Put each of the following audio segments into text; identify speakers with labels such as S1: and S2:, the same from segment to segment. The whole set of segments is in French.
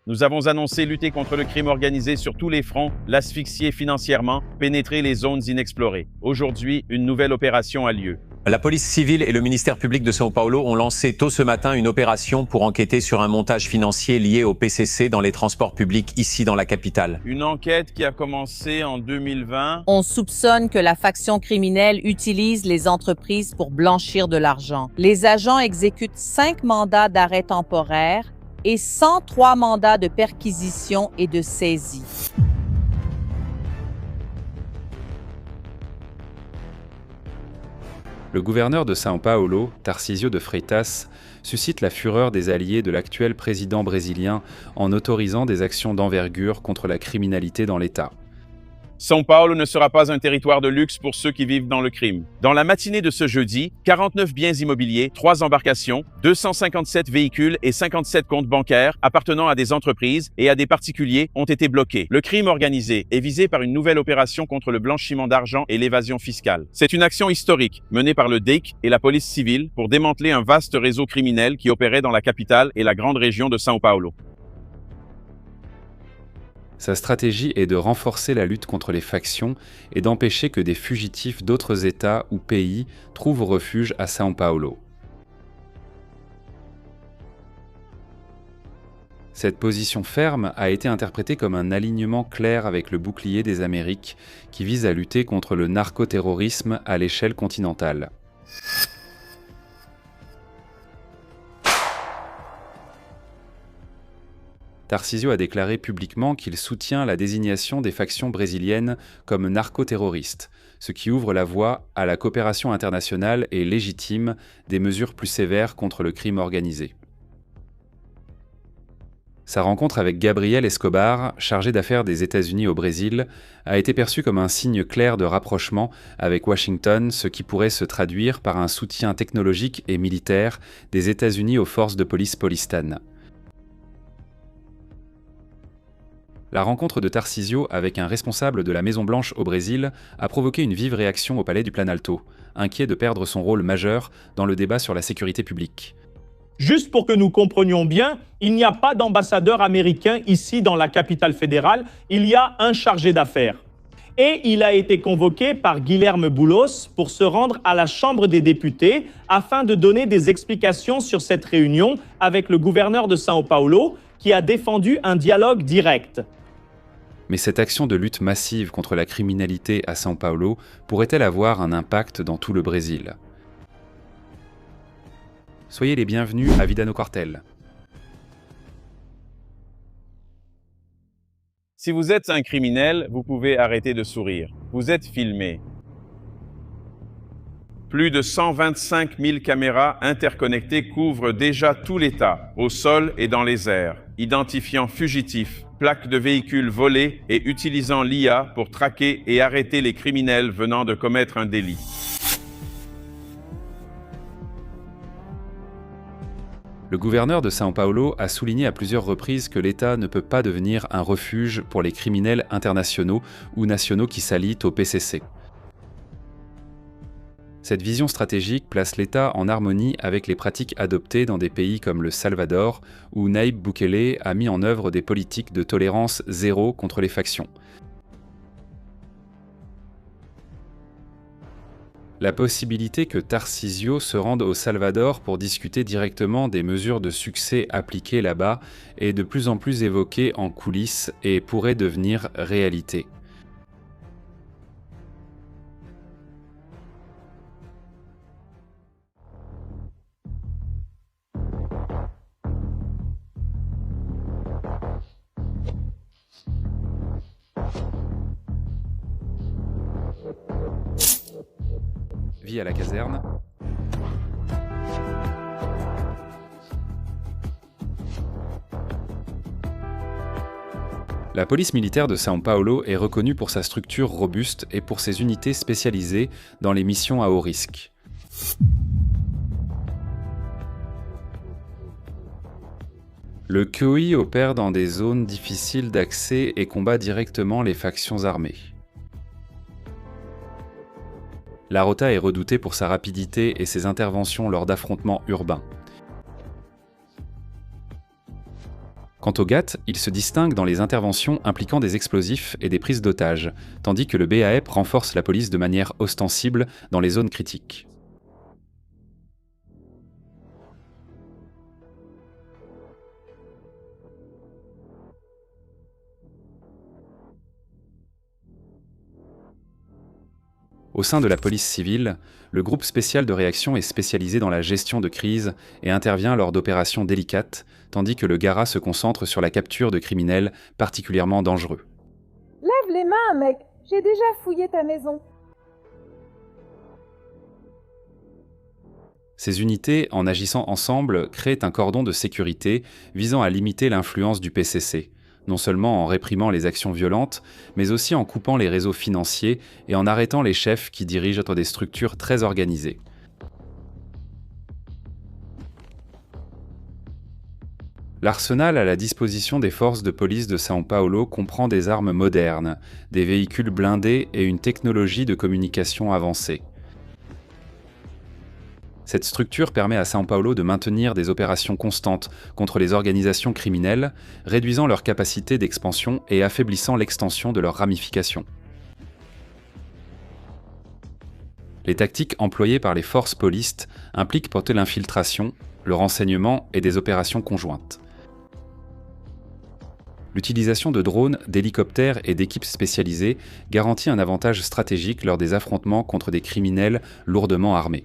S1: Nous avons annoncé lutter contre le crime organisé sur tous les fronts, l'asphyxier financièrement, pénétrer les zones inexplorées. Aujourd'hui, une nouvelle opération a lieu.
S2: La police civile et le ministère public de São Paulo ont lancé tôt ce matin une opération pour enquêter sur un montage financier lié au PCC dans les transports publics ici dans la capitale.
S1: Une enquête qui a commencé en 2020.
S3: On soupçonne que la faction criminelle utilise les entreprises pour blanchir de l'argent. Les agents exécutent 5 mandats d'arrêt temporaire et 103 mandats de perquisition et de saisie.
S4: Le gouverneur de São Paulo, Tarcísio de Freitas, suscite la fureur des alliés de l'actuel président brésilien en autorisant des actions d'envergure contre la criminalité dans l'État.
S1: São Paulo ne sera pas un territoire de luxe pour ceux qui vivent dans le crime. Dans la matinée de ce jeudi, 49 biens immobiliers, 3 embarcations, 257 véhicules et 57 comptes bancaires appartenant à des entreprises et à des particuliers ont été bloqués. Le crime organisé est visé par une nouvelle opération contre le blanchiment d'argent et l'évasion fiscale. C'est une action historique menée par le DEIC et la police civile pour démanteler un vaste réseau criminel qui opérait dans la capitale et la grande région de São Paulo.
S4: Sa stratégie est de renforcer la lutte contre les factions et d'empêcher que des fugitifs d'autres États ou pays trouvent refuge à São Paulo. Cette position ferme a été interprétée comme un alignement clair avec le bouclier des Amériques qui vise à lutter contre le narcoterrorisme à l'échelle continentale. Tarcísio a déclaré publiquement qu'il soutient la désignation des factions brésiliennes comme narcoterroristes, ce qui ouvre la voie à la coopération internationale et légitime des mesures plus sévères contre le crime organisé. Sa rencontre avec Gabriel Escobar, chargé d'affaires des États-Unis au Brésil, a été perçue comme un signe clair de rapprochement avec Washington, ce qui pourrait se traduire par un soutien technologique et militaire des États-Unis aux forces de police polistanes. La rencontre de Tarcísio avec un responsable de la Maison-Blanche au Brésil a provoqué une vive réaction au palais du Planalto, inquiet de perdre son rôle majeur dans le débat sur la sécurité publique.
S5: Juste pour que nous comprenions bien, il n'y a pas d'ambassadeur américain ici dans la capitale fédérale, il y a un chargé d'affaires. Et il a été convoqué par Guilherme Boulos pour se rendre à la Chambre des députés afin de donner des explications sur cette réunion avec le gouverneur de São Paulo qui a défendu un dialogue direct.
S4: Mais cette action de lutte massive contre la criminalité à São Paulo pourrait-elle avoir un impact dans tout le Brésil ? Soyez les bienvenus à Vida no Quartel.
S1: Si vous êtes un criminel, vous pouvez arrêter de sourire. Vous êtes filmé. Plus de 125 000 caméras interconnectées couvrent déjà tout l'État, au sol et dans les airs, identifiant fugitifs, plaques de véhicules volés et utilisant l'IA pour traquer et arrêter les criminels venant de commettre un délit.
S4: Le gouverneur de São Paulo a souligné à plusieurs reprises que l'État ne peut pas devenir un refuge pour les criminels internationaux ou nationaux qui s'allient au PCC. Cette vision stratégique place l'État en harmonie avec les pratiques adoptées dans des pays comme le Salvador, où Nayib Bukele a mis en œuvre des politiques de tolérance zéro contre les factions. La possibilité que Tarcísio se rende au Salvador pour discuter directement des mesures de succès appliquées là-bas est de plus en plus évoquée en coulisses et pourrait devenir réalité. Vie à la caserne. La police militaire de São Paulo est reconnue pour sa structure robuste et pour ses unités spécialisées dans les missions à haut risque. Le QI opère dans des zones difficiles d'accès et combat directement les factions armées. La Rota est redoutée pour sa rapidité et ses interventions lors d'affrontements urbains. Quant au GATT, il se distingue dans les interventions impliquant des explosifs et des prises d'otages, tandis que le BAEP renforce la police de manière ostensible dans les zones critiques. Au sein de la police civile, le groupe spécial de réaction est spécialisé dans la gestion de crise et intervient lors d'opérations délicates, tandis que le GARA se concentre sur la capture de criminels particulièrement dangereux.
S6: Lève les mains, mec! J'ai déjà fouillé ta maison.
S4: Ces unités, en agissant ensemble, créent un cordon de sécurité visant à limiter l'influence du PCC, non seulement en réprimant les actions violentes, mais aussi en coupant les réseaux financiers et en arrêtant les chefs qui dirigent des structures très organisées. L'arsenal à la disposition des forces de police de São Paulo comprend des armes modernes, des véhicules blindés et une technologie de communication avancée. Cette structure permet à São Paulo de maintenir des opérations constantes contre les organisations criminelles, réduisant leur capacité d'expansion et affaiblissant l'extension de leurs ramifications. Les tactiques employées par les forces polistes impliquent porter l'infiltration, le renseignement et des opérations conjointes. L'utilisation de drones, d'hélicoptères et d'équipes spécialisées garantit un avantage stratégique lors des affrontements contre des criminels lourdement armés.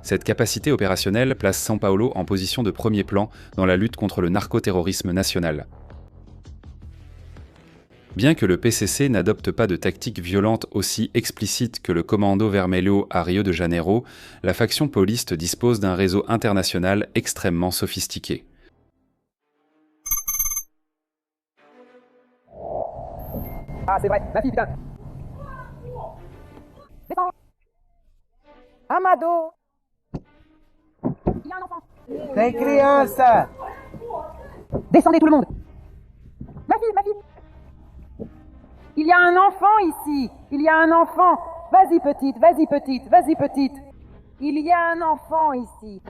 S4: Cette capacité opérationnelle place São Paulo en position de premier plan dans la lutte contre le narcoterrorisme national. Bien que le PCC n'adopte pas de tactiques violentes aussi explicites que le Commando Vermelho à Rio de Janeiro, la faction pauliste dispose d'un réseau international extrêmement sophistiqué.
S7: Ah, c'est vrai, ma fille, putain.
S6: Descends. Amado. Il y a un enfant.
S7: Tem criança.
S6: Descendez tout le monde. Ma fille. Il y a un enfant ici. Il y a un enfant. Vas-y petite. Il y a un enfant ici.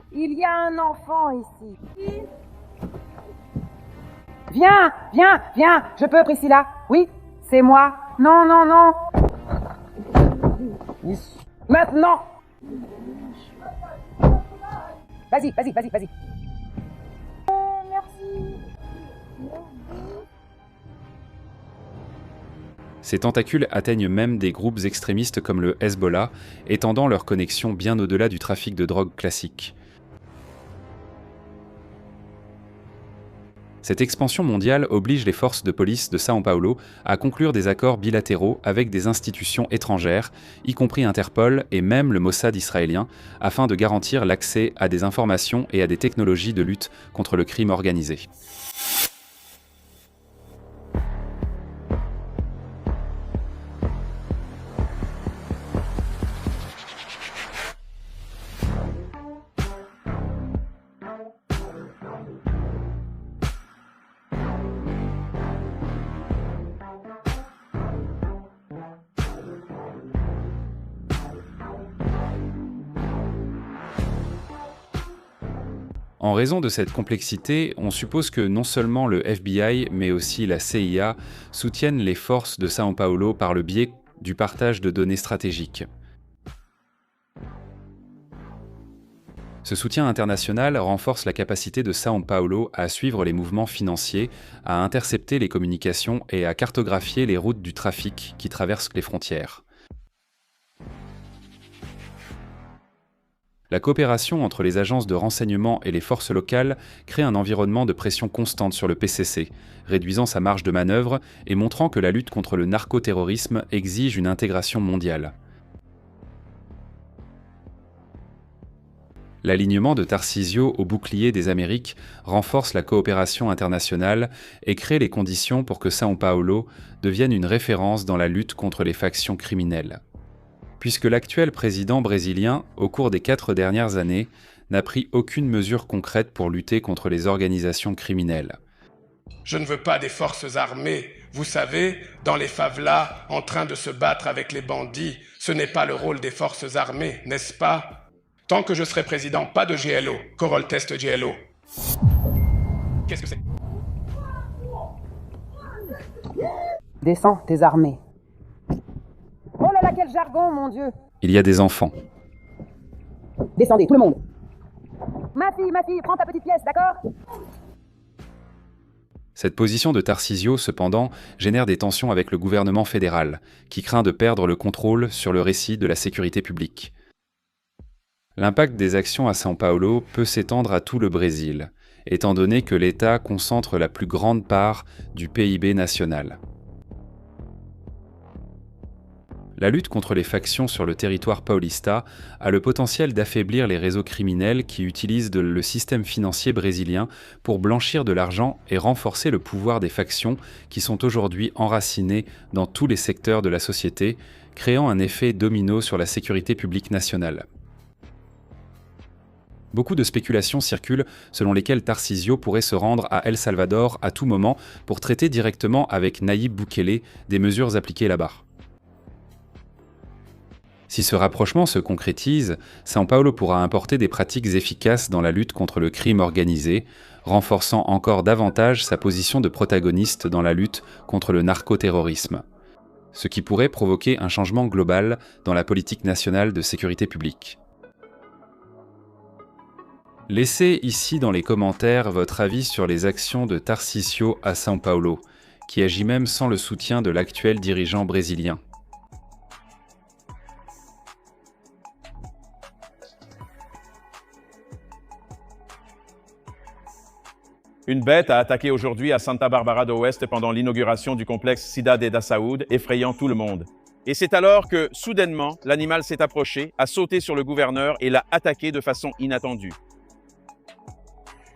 S6: Viens. Je peux, Priscilla? Oui, c'est moi. Non. Maintenant. Vas-y. Merci.
S4: Ces tentacules atteignent même des groupes extrémistes comme le Hezbollah, étendant leur connexion bien au-delà du trafic de drogue classique. Cette expansion mondiale oblige les forces de police de São Paulo à conclure des accords bilatéraux avec des institutions étrangères, y compris Interpol et même le Mossad israélien, afin de garantir l'accès à des informations et à des technologies de lutte contre le crime organisé. En raison de cette complexité, on suppose que non seulement le FBI, mais aussi la CIA soutiennent les forces de São Paulo par le biais du partage de données stratégiques. Ce soutien international renforce la capacité de São Paulo à suivre les mouvements financiers, à intercepter les communications et à cartographier les routes du trafic qui traversent les frontières. La coopération entre les agences de renseignement et les forces locales crée un environnement de pression constante sur le PCC, réduisant sa marge de manœuvre et montrant que la lutte contre le narcoterrorisme exige une intégration mondiale. L'alignement de Tarcísio au bouclier des Amériques renforce la coopération internationale et crée les conditions pour que São Paulo devienne une référence dans la lutte contre les factions criminelles. Puisque l'actuel président brésilien, au cours des 4 dernières années, n'a pris aucune mesure concrète pour lutter contre les organisations criminelles.
S8: Je ne veux pas des forces armées, vous savez, dans les favelas, en train de se battre avec les bandits. Ce n'est pas le rôle des forces armées, n'est-ce pas? Tant que je serai président, pas de GLO, Corol Test GLO. Qu'est-ce que c'est?
S6: Descends, t'es armé. Oh là là, quel jargon, mon Dieu!
S4: Il y a des enfants.
S6: Descendez, tout le monde. Ma fille, prends ta petite pièce, d'accord?
S4: Cette position de Tarcísio, cependant, génère des tensions avec le gouvernement fédéral, qui craint de perdre le contrôle sur le récit de la sécurité publique. L'impact des actions à São Paulo peut s'étendre à tout le Brésil, étant donné que l'État concentre la plus grande part du PIB national. La lutte contre les factions sur le territoire paulista a le potentiel d'affaiblir les réseaux criminels qui utilisent le système financier brésilien pour blanchir de l'argent et renforcer le pouvoir des factions qui sont aujourd'hui enracinées dans tous les secteurs de la société, créant un effet domino sur la sécurité publique nationale. Beaucoup de spéculations circulent selon lesquelles Tarcísio pourrait se rendre à El Salvador à tout moment pour traiter directement avec Nayib Bukele des mesures appliquées là-bas. Si ce rapprochement se concrétise, São Paulo pourra importer des pratiques efficaces dans la lutte contre le crime organisé, renforçant encore davantage sa position de protagoniste dans la lutte contre le narcoterrorisme, ce qui pourrait provoquer un changement global dans la politique nationale de sécurité publique. Laissez ici dans les commentaires votre avis sur les actions de Tarcísio à São Paulo, qui agit même sans le soutien de l'actuel dirigeant brésilien.
S1: Une bête a attaqué aujourd'hui à Santa Bárbara do Oeste pendant l'inauguration du complexe Cidade da Saúde, effrayant tout le monde. Et c'est alors que, soudainement, l'animal s'est approché, a sauté sur le gouverneur et l'a attaqué de façon inattendue.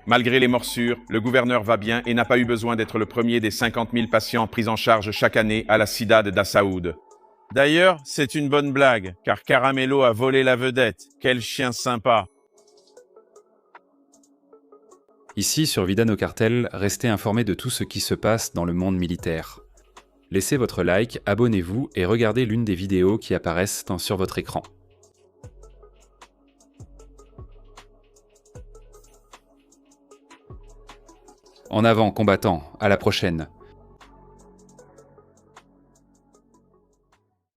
S1: Malgré les morsures, le gouverneur va bien et n'a pas eu besoin d'être le premier des 50 000 patients pris en charge chaque année à la Cidade da Saúde. D'ailleurs, c'est une bonne blague, car Caramelo a volé la vedette. Quel chien sympa!
S4: Ici, sur Vida no Cartel, restez informés de tout ce qui se passe dans le monde militaire. Laissez votre like, abonnez-vous et regardez l'une des vidéos qui apparaissent sur votre écran. En avant, combattants, à la prochaine!